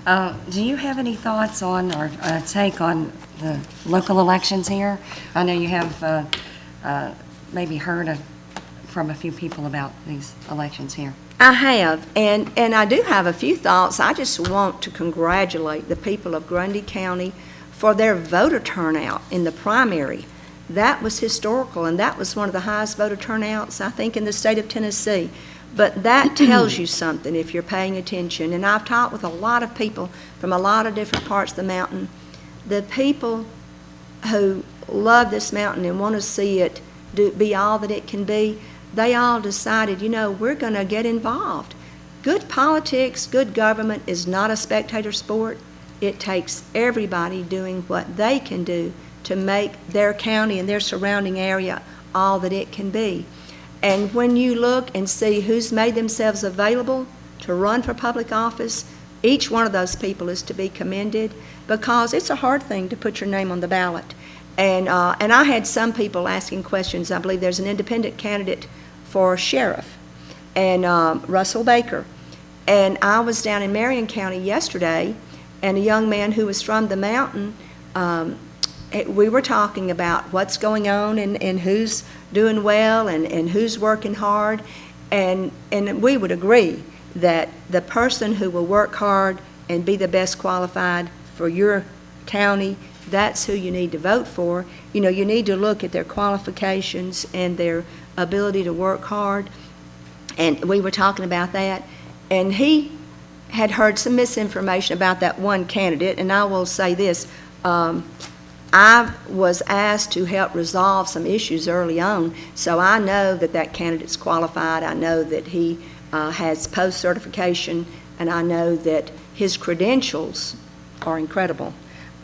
Do you have any thoughts on or take on the local elections here? I know you have maybe heard from a few people about these elections here. I have, and I do have a few thoughts. I just want to congratulate the people of Grundy County for their voter turnout in the primary. That was historical, and that was one of the highest voter turnouts, I think, in the state of Tennessee. But that tells you something if you're paying attention. And I've talked with a lot of people from a lot of different parts of the mountain. The people who love this mountain and want to see it be all that it can be, they all decided, you know, we're going to get involved. Good politics, good government is not a spectator sport. It takes everybody doing what they can do to make their county and their surrounding area all that it can be. And when you look and see who's made themselves available to run for public office, each one of those people is to be commended, because it's a hard thing to put your name on the ballot. And I had some people asking questions. I believe there's an independent candidate for sheriff, and Russell Baker. And I was down in Marion County yesterday, and a young man who was from the mountain, we were talking about what's going on and who's doing well and who's working hard. And we would agree that the person who will work hard and be the best qualified for your county, that's who you need to vote for. You know, you need to look at their qualifications and their ability to work hard. And we were talking about that. And he had heard some misinformation about that one candidate. And I will say this, I was asked to help resolve some issues early on, so I know that that candidate's qualified. I know that he has post-certification, and I know that his credentials are incredible.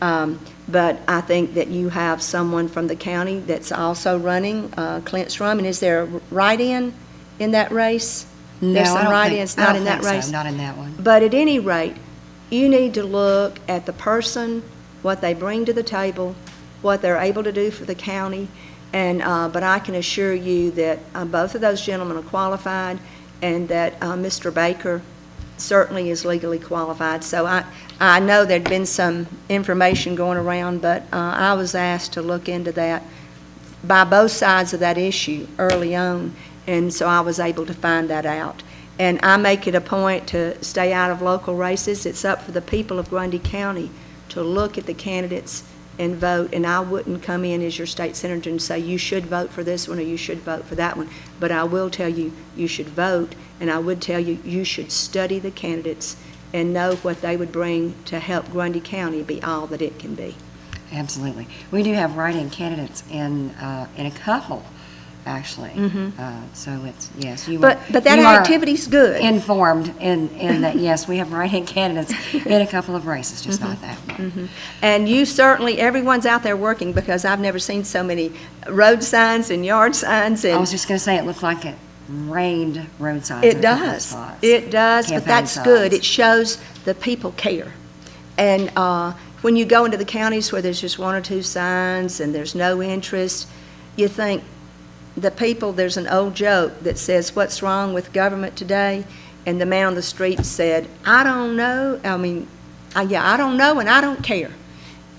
But I think that you have someone from the county that's also running, Clint Strum, and is there a write-in in that race? No, There's some I don't write-ins think, not in that so, race. not in that one. But at any rate, you need to look at the person, what they bring to the table, what they're able to do for the county, and but I can assure you that both of those gentlemen are qualified, and that Mr. Baker certainly is legally qualified. So I know there'd been some information going around, but I was asked to look into that by both sides of that issue early on, and so I was able to find that out. And I make it a point to stay out of local races. It's up for the people of Grundy County to look at the candidates and vote, and I wouldn't come in as your state senator and say you should vote for this one or you should vote for that one, but I will tell you you should vote, and I would tell you you should study the candidates and know what they would bring to help Grundy County be all that it can be. Absolutely. We do have write-in candidates in a couple, actually. So it's, yes, But that activity's good. Informed in that, yes, we have write-in candidates in a couple of races, just not that one. And you certainly, everyone's out there working, because I've never seen so many road signs and yard signs. And I was just going to say, it looked like it rained road signs. it does. It does, but that's good. It shows the people care. And when you go into the counties where there's just one or two signs and there's no interest, you think, the people, there's an old joke that says, what's wrong with government today? And the man on the street said, I don't know. I don't know, and I don't care.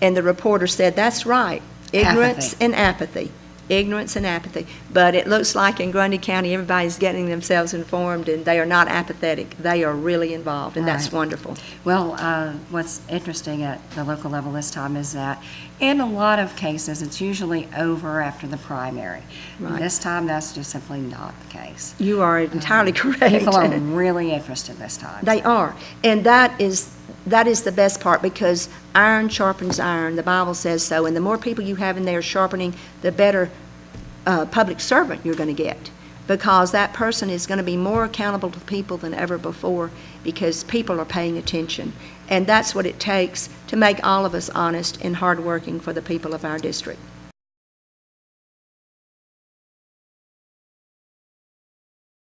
And the reporter said, that's right, ignorance and apathy. Ignorance and apathy. But it looks like in Grundy County, everybody's getting themselves informed, and they are not apathetic. They are really involved, and that's wonderful. Well, what's interesting at the local level this time is that in a lot of cases, it's usually over after the primary. Right. This time, that's just simply not the case. You are entirely correct. People are really interested this time. They are, and that is the best part, because iron sharpens iron. The Bible says so, and the more people you have in there sharpening, the better public servant you're going to get, because that person is going to be more accountable to people than ever before, because people are paying attention. And that's what it takes to make all of us honest and hardworking for the people of our district.